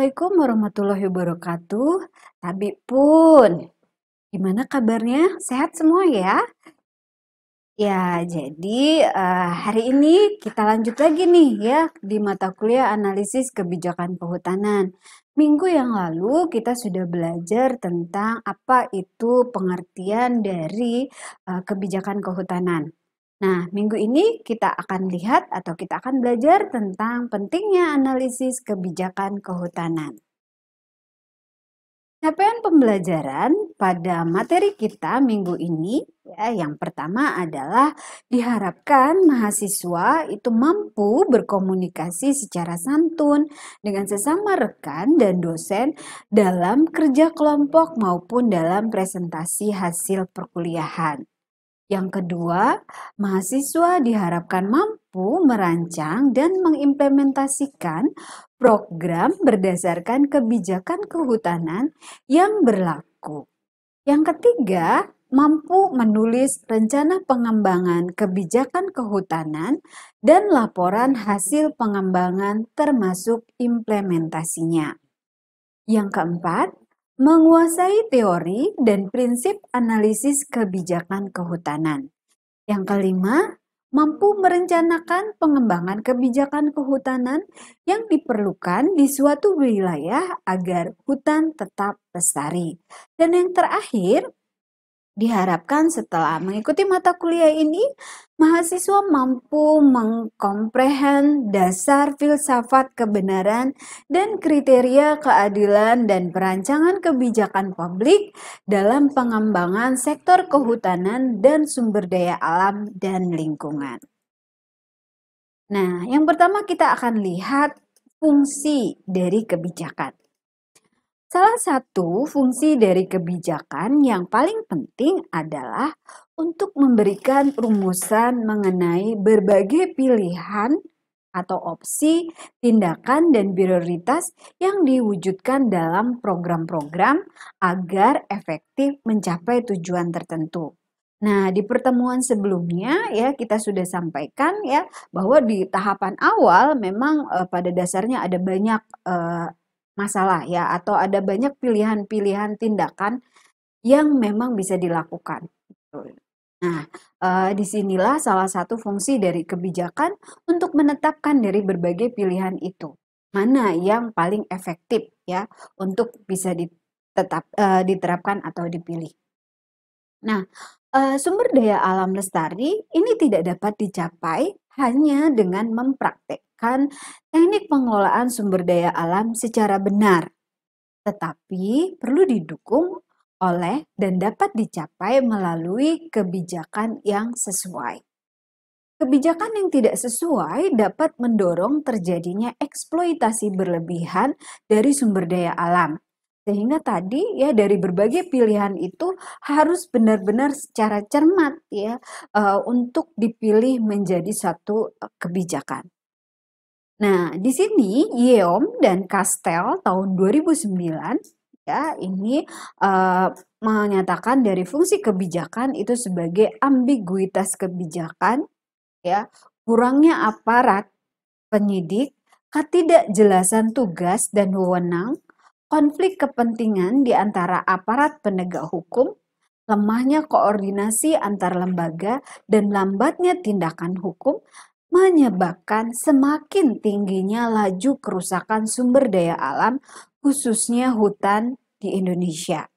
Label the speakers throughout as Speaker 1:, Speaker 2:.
Speaker 1: Assalamualaikum warahmatullahi wabarakatuh. Tabi pun, gimana kabarnya? Sehat semua ya? Ya, jadi hari ini kita lanjut lagi nih ya di mata kuliah analisis kebijakan kehutanan. Minggu yang lalu kita sudah belajar tentang apa itu pengertian dari kebijakan kehutanan. Nah, minggu ini kita akan lihat atau kita akan belajar tentang pentingnya analisis kebijakan kehutanan. Capaian pembelajaran pada materi kita minggu ini ya, yang pertama adalah diharapkan mahasiswa itu mampu berkomunikasi secara santun dengan sesama rekan dan dosen dalam kerja kelompok maupun dalam presentasi hasil perkuliahan. Yang kedua, mahasiswa diharapkan mampu merancang dan mengimplementasikan program berdasarkan kebijakan kehutanan yang berlaku. Yang ketiga, mampu menulis rencana pengembangan kebijakan kehutanan dan laporan hasil pengembangan termasuk implementasinya. Yang keempat, menguasai teori dan prinsip analisis kebijakan kehutanan. Yang kelima, mampu merencanakan pengembangan kebijakan kehutanan yang diperlukan di suatu wilayah agar hutan tetap lestari. Dan yang terakhir, diharapkan setelah mengikuti mata kuliah ini, mahasiswa mampu mengkomprehend dasar filsafat kebenaran dan kriteria keadilan dan perancangan kebijakan publik dalam pengembangan sektor kehutanan dan sumber daya alam dan lingkungan. Nah, yang pertama kita akan lihat fungsi dari kebijakan. Salah satu fungsi dari kebijakan yang paling penting adalah untuk memberikan rumusan mengenai berbagai pilihan atau opsi, tindakan, dan prioritas yang diwujudkan dalam program-program agar efektif mencapai tujuan tertentu. Nah, di pertemuan sebelumnya ya kita sudah sampaikan ya bahwa di tahapan awal memang pada dasarnya ada banyak masalah ya atau ada banyak pilihan-pilihan tindakan yang memang bisa dilakukan. Nah, disinilah salah satu fungsi dari kebijakan untuk menetapkan dari berbagai pilihan itu mana yang paling efektif ya untuk bisa diterapkan atau dipilih. Nah, sumber daya alam lestari ini tidak dapat dicapai hanya dengan mempraktekkan teknik pengelolaan sumber daya alam secara benar, tetapi perlu didukung oleh dan dapat dicapai melalui kebijakan yang sesuai. Kebijakan yang tidak sesuai dapat mendorong terjadinya eksploitasi berlebihan dari sumber daya alam. Sehingga tadi ya dari berbagai pilihan itu harus benar-benar secara cermat ya untuk dipilih menjadi satu kebijakan. Nah, di sini Yeom dan Kastel tahun 2009 ya ini menyatakan dari fungsi kebijakan itu sebagai ambiguitas kebijakan ya, kurangnya aparat penyidik, ketidakjelasan tugas dan wewenang, konflik kepentingan di antara aparat penegak hukum, lemahnya koordinasi antar lembaga, dan lambatnya tindakan hukum menyebabkan semakin tingginya laju kerusakan sumber daya alam, khususnya hutan di Indonesia.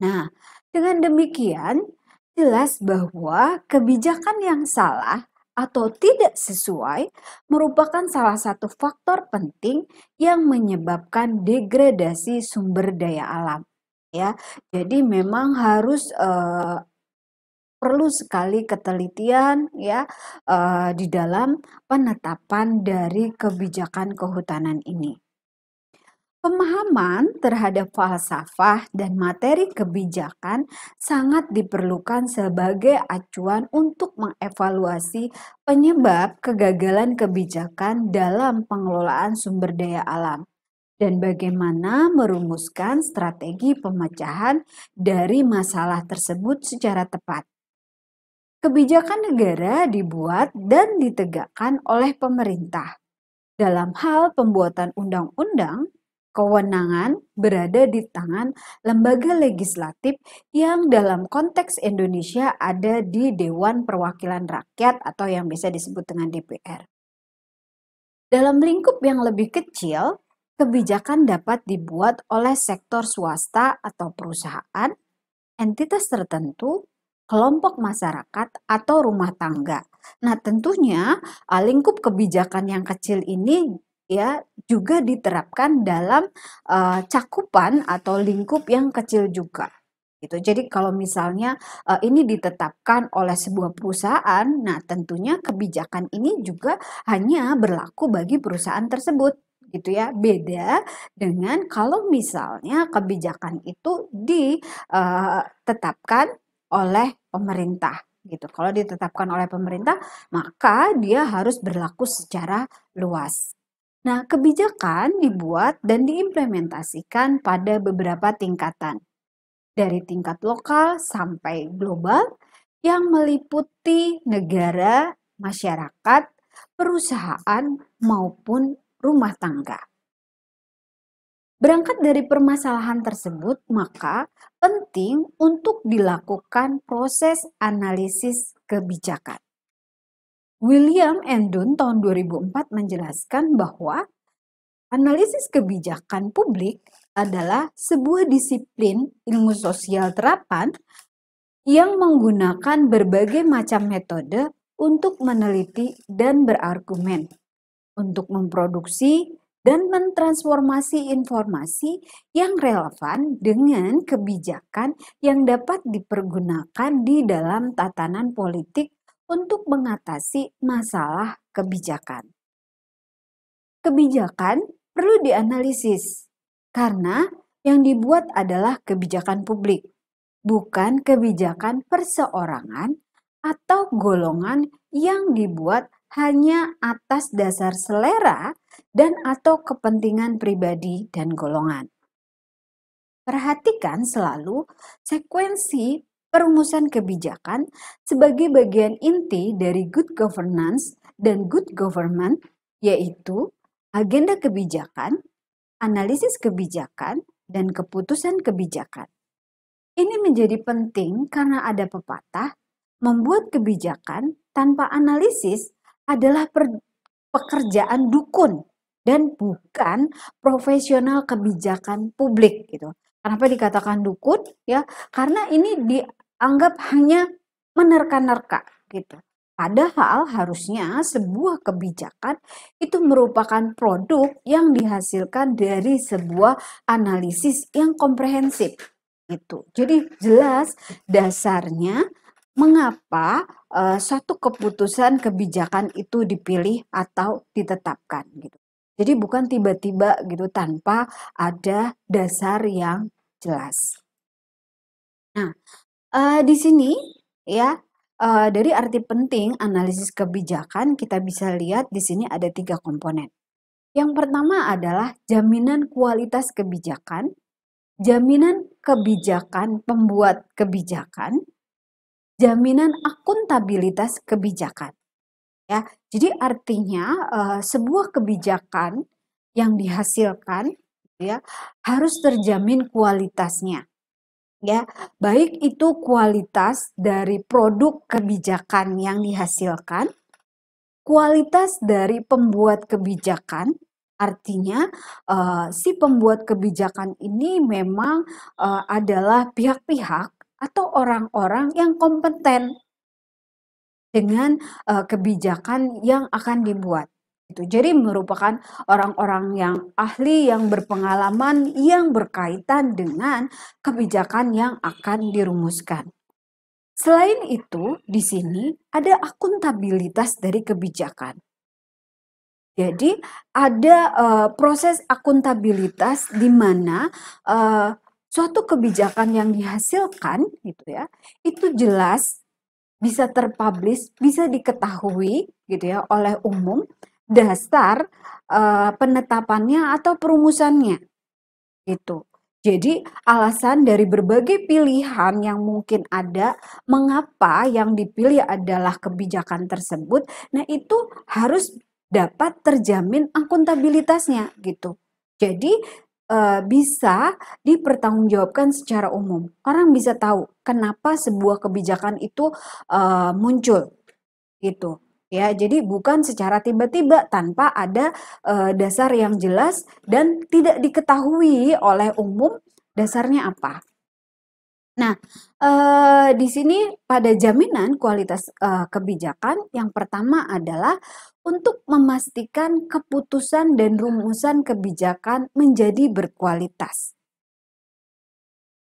Speaker 1: Nah, dengan demikian, jelas bahwa kebijakan yang salah atau tidak sesuai merupakan salah satu faktor penting yang menyebabkan degradasi sumber daya alam. Ya, jadi memang harus perlu sekali ketelitian ya di dalam penetapan dari kebijakan kehutanan ini. Pemahaman terhadap falsafah dan materi kebijakan sangat diperlukan sebagai acuan untuk mengevaluasi penyebab kegagalan kebijakan dalam pengelolaan sumber daya alam dan bagaimana merumuskan strategi pemecahan dari masalah tersebut secara tepat. Kebijakan negara dibuat dan ditegakkan oleh pemerintah. Dalam hal pembuatan undang-undang, kewenangan berada di tangan lembaga legislatif yang dalam konteks Indonesia ada di Dewan Perwakilan Rakyat atau yang biasa disebut dengan DPR. Dalam lingkup yang lebih kecil, kebijakan dapat dibuat oleh sektor swasta atau perusahaan, entitas tertentu, kelompok masyarakat, atau rumah tangga. Nah, tentunya lingkup kebijakan yang kecil ini ya juga diterapkan dalam cakupan atau lingkup yang kecil juga. Gitu. Jadi kalau misalnya ini ditetapkan oleh sebuah perusahaan, nah tentunya kebijakan ini juga hanya berlaku bagi perusahaan tersebut gitu ya. Beda dengan kalau misalnya kebijakan itu ditetapkan oleh pemerintah gitu. Kalau ditetapkan oleh pemerintah, maka dia harus berlaku secara luas. Nah, kebijakan dibuat dan diimplementasikan pada beberapa tingkatan, dari tingkat lokal sampai global, yang meliputi negara, masyarakat, perusahaan, maupun rumah tangga. Berangkat dari permasalahan tersebut, maka penting untuk dilakukan proses analisis kebijakan. William Endun tahun 2004 menjelaskan bahwa analisis kebijakan publik adalah sebuah disiplin ilmu sosial terapan yang menggunakan berbagai macam metode untuk meneliti dan berargumen, untuk memproduksi dan mentransformasi informasi yang relevan dengan kebijakan yang dapat dipergunakan di dalam tatanan politik untuk mengatasi masalah kebijakan. Kebijakan perlu dianalisis karena yang dibuat adalah kebijakan publik, bukan kebijakan perseorangan atau golongan yang dibuat hanya atas dasar selera dan atau kepentingan pribadi dan golongan. Perhatikan selalu sekuensi perumusan kebijakan sebagai bagian inti dari good governance dan good government, yaitu agenda kebijakan, analisis kebijakan, dan keputusan kebijakan. Ini menjadi penting karena ada pepatah, membuat kebijakan tanpa analisis adalah pekerjaan dukun dan bukan profesional kebijakan publik gitu. Kenapa dikatakan dukun? Ya, karena ini dianggap hanya menerka-nerka gitu. Padahal harusnya sebuah kebijakan itu merupakan produk yang dihasilkan dari sebuah analisis yang komprehensif gitu. Jadi jelas dasarnya mengapa suatu keputusan kebijakan itu dipilih atau ditetapkan gitu. Jadi bukan tiba-tiba gitu tanpa ada dasar yang jelas. Nah, di sini ya dari arti penting analisis kebijakan kita bisa lihat di sini ada 3 komponen. Yang pertama adalah jaminan kualitas kebijakan, jaminan kebijakan pembuat kebijakan, jaminan akuntabilitas kebijakan. Ya, jadi artinya sebuah kebijakan yang dihasilkan ya harus terjamin kualitasnya. Ya, baik itu kualitas dari produk kebijakan yang dihasilkan, kualitas dari pembuat kebijakan, artinya si pembuat kebijakan ini memang adalah pihak-pihak atau orang-orang yang kompeten dengan kebijakan yang akan dibuat. Gitu. Jadi merupakan orang-orang yang ahli, yang berpengalaman, yang berkaitan dengan kebijakan yang akan dirumuskan. Selain itu, di sini ada akuntabilitas dari kebijakan. Jadi ada proses akuntabilitas di mana suatu kebijakan yang dihasilkan, gitu ya, itu jelas bisa terpublish, bisa diketahui gitu ya oleh umum dasar penetapannya atau perumusannya gitu. Jadi alasan dari berbagai pilihan yang mungkin ada, mengapa yang dipilih adalah kebijakan tersebut, nah itu harus dapat terjamin akuntabilitasnya gitu. Jadi bisa dipertanggungjawabkan secara umum. Orang bisa tahu kenapa sebuah kebijakan itu muncul gitu. Ya, jadi bukan secara tiba-tiba tanpa ada dasar yang jelas dan tidak diketahui oleh umum dasarnya apa. Nah, di sini pada jaminan kualitas kebijakan yang pertama adalah untuk memastikan keputusan dan rumusan kebijakan menjadi berkualitas.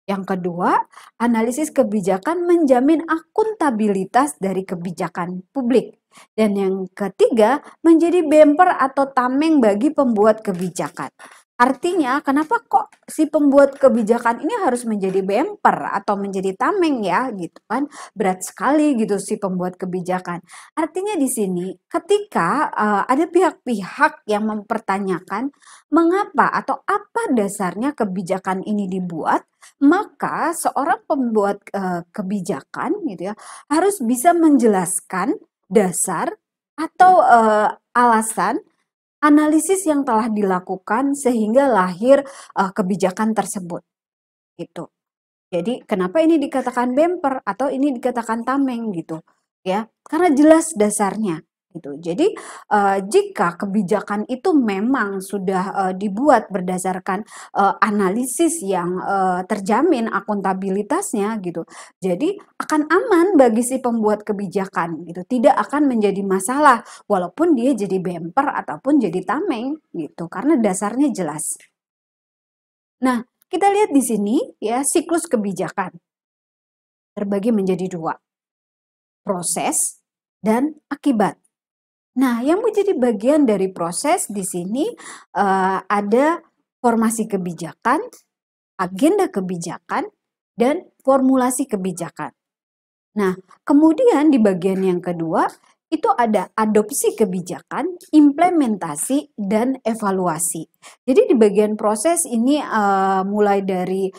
Speaker 1: Yang kedua, analisis kebijakan menjamin akuntabilitas dari kebijakan publik. Dan yang ketiga, menjadi bumper atau tameng bagi pembuat kebijakan. Artinya, kenapa kok si pembuat kebijakan ini harus menjadi bumper atau menjadi tameng ya, gitu kan? Berat sekali gitu si pembuat kebijakan. Artinya di sini, ketika ada pihak-pihak yang mempertanyakan mengapa atau apa dasarnya kebijakan ini dibuat, maka seorang pembuat kebijakan gitu ya harus bisa menjelaskan dasar atau alasan analisis yang telah dilakukan sehingga lahir kebijakan tersebut gitu. Jadi kenapa ini dikatakan bumper atau ini dikatakan tameng gitu ya? Karena jelas dasarnya gitu. Jadi jika kebijakan itu memang sudah dibuat berdasarkan analisis yang terjamin akuntabilitasnya gitu. Jadi akan aman bagi si pembuat kebijakan gitu. Tidak akan menjadi masalah walaupun dia jadi bumper ataupun jadi tameng gitu karena dasarnya jelas. Nah, kita lihat di sini ya siklus kebijakan terbagi menjadi dua, proses dan akibat. Nah, yang menjadi bagian dari proses di sini ada formasi kebijakan, agenda kebijakan, dan formulasi kebijakan. Nah, kemudian di bagian yang kedua itu ada adopsi kebijakan, implementasi, dan evaluasi. Jadi di bagian proses ini mulai dari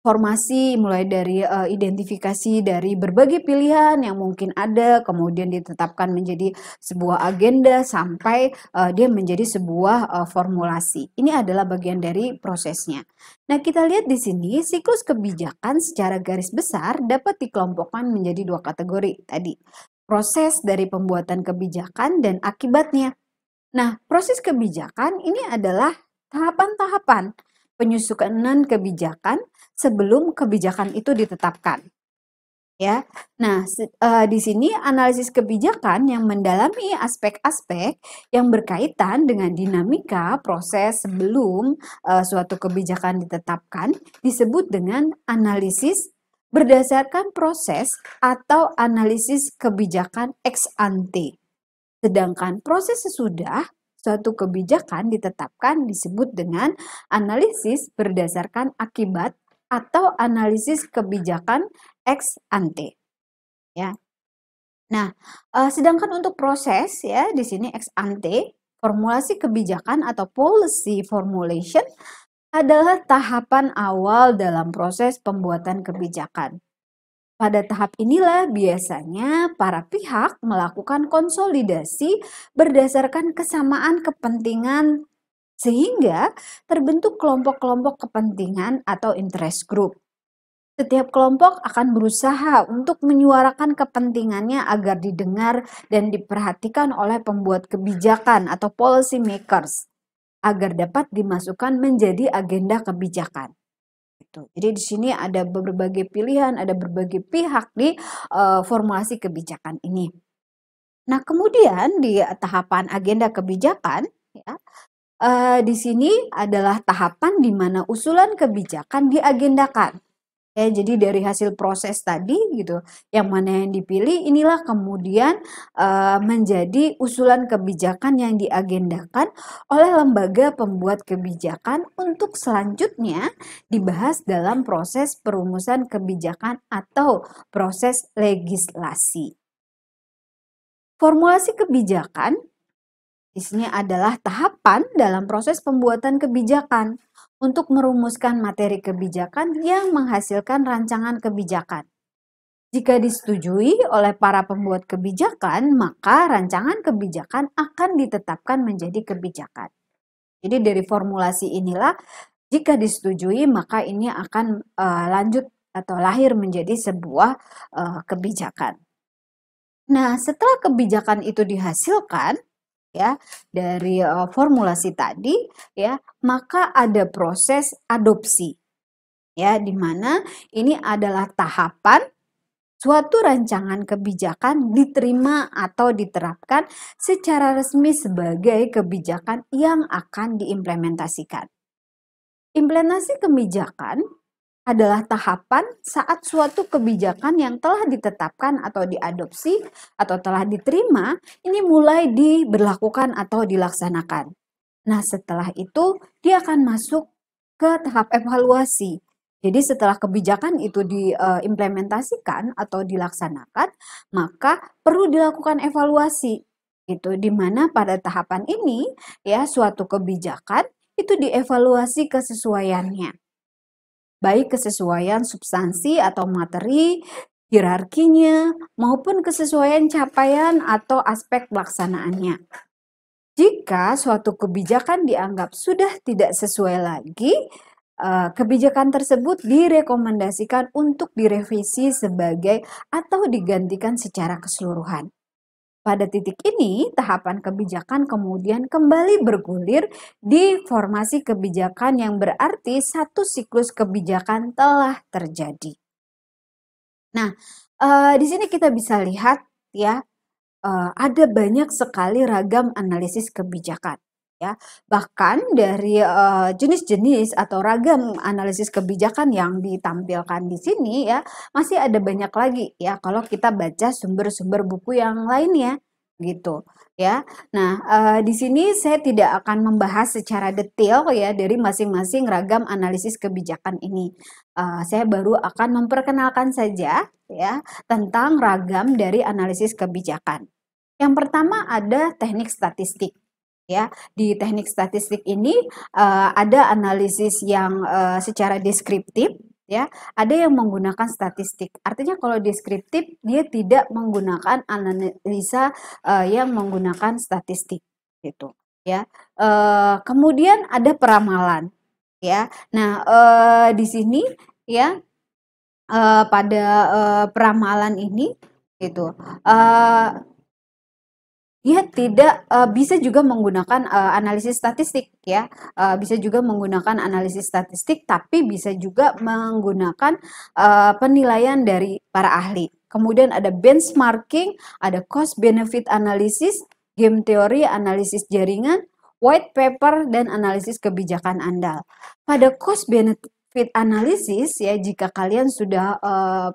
Speaker 1: formasi, mulai dari identifikasi dari berbagai pilihan yang mungkin ada, kemudian ditetapkan menjadi sebuah agenda sampai dia menjadi sebuah formulasi. Ini adalah bagian dari prosesnya. Nah, kita lihat di sini siklus kebijakan secara garis besar dapat dikelompokkan menjadi dua kategori tadi. Proses dari pembuatan kebijakan dan akibatnya. Nah, proses kebijakan ini adalah tahapan-tahapan penyusunan kebijakan sebelum kebijakan itu ditetapkan. Ya, nah di sini analisis kebijakan yang mendalami aspek-aspek yang berkaitan dengan dinamika proses sebelum suatu kebijakan ditetapkan disebut dengan analisis berdasarkan proses atau analisis kebijakan ex ante. Sedangkan proses sesudah suatu kebijakan ditetapkan disebut dengan analisis berdasarkan akibat atau analisis kebijakan ex ante. Ya. Nah, sedangkan untuk proses ya di sini ex ante, formulasi kebijakan atau policy formulation adalah tahapan awal dalam proses pembuatan kebijakan. Pada tahap inilah biasanya para pihak melakukan konsolidasi berdasarkan kesamaan kepentingan sehingga terbentuk kelompok-kelompok kepentingan atau interest group. Setiap kelompok akan berusaha untuk menyuarakan kepentingannya agar didengar dan diperhatikan oleh pembuat kebijakan atau policy makers agar dapat dimasukkan menjadi agenda kebijakan. Jadi di sini ada berbagai pilihan, ada berbagai pihak di formulasi kebijakan ini. Nah, kemudian di tahapan agenda kebijakan, ya, di sini adalah tahapan di mana usulan kebijakan diagendakan. Ya, jadi dari hasil proses tadi gitu, yang mana yang dipilih inilah kemudian menjadi usulan kebijakan yang diagendakan oleh lembaga pembuat kebijakan untuk selanjutnya dibahas dalam proses perumusan kebijakan atau proses legislasi. Formulasi kebijakan di sini adalah tahapan dalam proses pembuatan kebijakan untuk merumuskan materi kebijakan yang menghasilkan rancangan kebijakan. Jika disetujui oleh para pembuat kebijakan, maka rancangan kebijakan akan ditetapkan menjadi kebijakan. Jadi dari formulasi inilah jika disetujui maka ini akan lanjut atau lahir menjadi sebuah kebijakan. Nah, setelah kebijakan itu dihasilkan ya dari formulasi tadi ya, maka ada proses adopsi ya, di mana ini adalah tahapan suatu rancangan kebijakan diterima atau diterapkan secara resmi sebagai kebijakan yang akan diimplementasikan. Implementasi kebijakan adalah tahapan saat suatu kebijakan yang telah ditetapkan atau diadopsi atau telah diterima ini mulai diberlakukan atau dilaksanakan. Nah, setelah itu dia akan masuk ke tahap evaluasi. Jadi setelah kebijakan itu diimplementasikan atau dilaksanakan, maka perlu dilakukan evaluasi. Gitu, di mana pada tahapan ini ya suatu kebijakan itu dievaluasi kesesuaiannya. Baik kesesuaian substansi atau materi, hierarkinya, maupun kesesuaian capaian atau aspek pelaksanaannya. Jika suatu kebijakan dianggap sudah tidak sesuai lagi, kebijakan tersebut direkomendasikan untuk direvisi sebagai atau digantikan secara keseluruhan. Pada titik ini, tahapan kebijakan kemudian kembali bergulir di formasi kebijakan yang berarti satu siklus kebijakan telah terjadi. Nah, di sini kita bisa lihat ya, ada banyak sekali ragam analisis kebijakan. Ya, bahkan dari jenis-jenis atau ragam analisis kebijakan yang ditampilkan di sini ya, masih ada banyak lagi ya kalau kita baca sumber-sumber buku yang lainnya gitu ya. Nah, di sini saya tidak akan membahas secara detail ya dari masing-masing ragam analisis kebijakan ini. Saya baru akan memperkenalkan saja ya tentang ragam dari analisis kebijakan. Yang pertama ada teknik statistik. Ya, di teknik statistik ini ada analisis yang secara deskriptif, ya, ada yang menggunakan statistik. Artinya kalau deskriptif dia tidak menggunakan analisa yang menggunakan statistik, gitu, ya. Kemudian ada peramalan, ya. Nah, di sini, ya, pada peramalan ini, gitu. Dia tidak bisa juga menggunakan analisis statistik ya, bisa juga menggunakan analisis statistik, tapi bisa juga menggunakan penilaian dari para ahli. Kemudian ada benchmarking, ada cost benefit analysis, game teori, analisis jaringan, white paper, dan analisis kebijakan andal. Pada cost benefit analysis ya, jika kalian sudah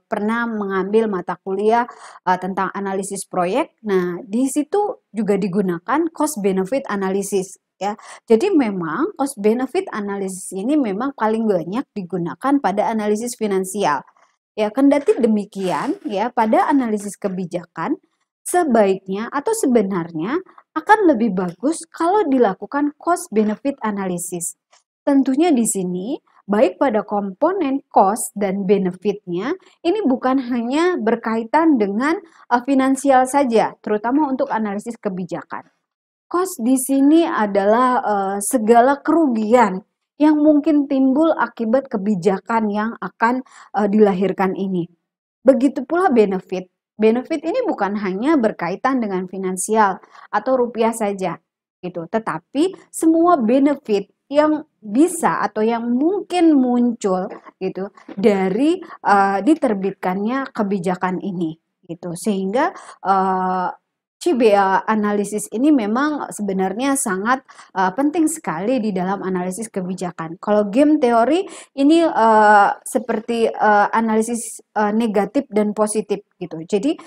Speaker 1: pernah mengambil mata kuliah tentang analisis proyek, nah di situ juga digunakan cost benefit analysis ya. Jadi memang cost benefit analysis ini memang paling banyak digunakan pada analisis finansial. Ya, kendati demikian ya, pada analisis kebijakan sebaiknya atau sebenarnya akan lebih bagus kalau dilakukan cost benefit analysis. Tentunya di sini baik pada komponen cost dan benefitnya, ini bukan hanya berkaitan dengan finansial saja, terutama untuk analisis kebijakan. Cost di sini adalah segala kerugian yang mungkin timbul akibat kebijakan yang akan dilahirkan ini. Begitu pula benefit. Benefit ini bukan hanya berkaitan dengan finansial atau rupiah saja, gitu, tetapi semua benefit yang bisa atau yang mungkin muncul gitu dari diterbitkannya kebijakan ini gitu, sehingga CBA analisis ini memang sebenarnya sangat penting sekali di dalam analisis kebijakan. Kalau game teori ini seperti analisis negatif dan positif gitu. Jadi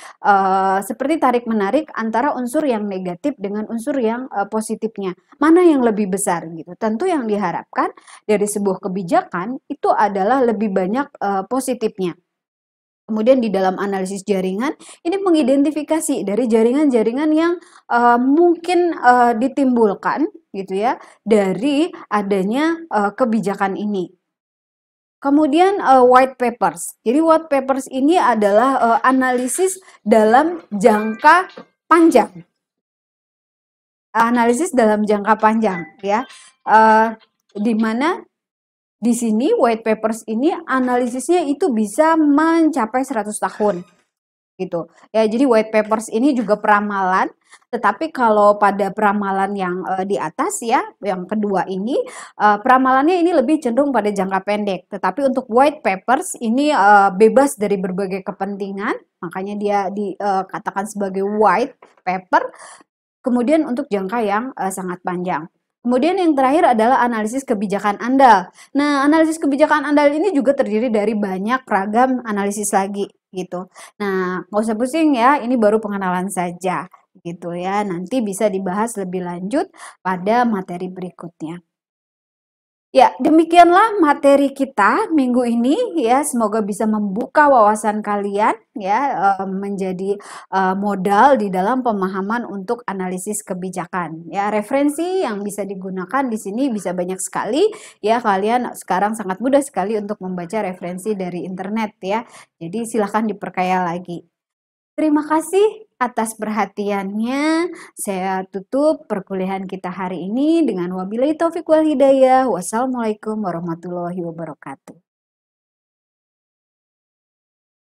Speaker 1: seperti tarik menarik antara unsur yang negatif dengan unsur yang positifnya. Mana yang lebih besar gitu. Tentu yang diharapkan dari sebuah kebijakan itu adalah lebih banyak positifnya. Kemudian di dalam analisis jaringan, ini mengidentifikasi dari jaringan-jaringan yang mungkin ditimbulkan gitu ya dari adanya kebijakan ini. Kemudian white papers. Jadi white papers ini adalah analisis dalam jangka panjang. Analisis dalam jangka panjang ya. di mana di sini white papers ini analisisnya itu bisa mencapai 100 tahun gitu. Ya, jadi white papers ini juga peramalan, tetapi kalau pada peramalan yang di atas ya, yang kedua ini peramalannya ini lebih cenderung pada jangka pendek. Tetapi untuk white papers ini bebas dari berbagai kepentingan, makanya dia dikatakan sebagai white paper. Kemudian untuk jangka yang sangat panjang. Kemudian yang terakhir adalah analisis kebijakan andal. Nah, analisis kebijakan andal ini juga terdiri dari banyak ragam analisis lagi gitu. Nah, nggak usah pusing ya, ini baru pengenalan saja gitu ya. Nanti bisa dibahas lebih lanjut pada materi berikutnya. Ya, demikianlah materi kita minggu ini ya. Semoga bisa membuka wawasan kalian ya, menjadi modal di dalam pemahaman untuk analisis kebijakan. Ya, referensi yang bisa digunakan di sini bisa banyak sekali ya. Kalian sekarang sangat mudah sekali untuk membaca referensi dari internet ya. Jadi silahkan diperkaya lagi. Terima kasih atas perhatiannya. Saya tutup perkuliahan kita hari ini dengan wabillahi taufiq wal hidayah. Wassalamualaikum warahmatullahi wabarakatuh.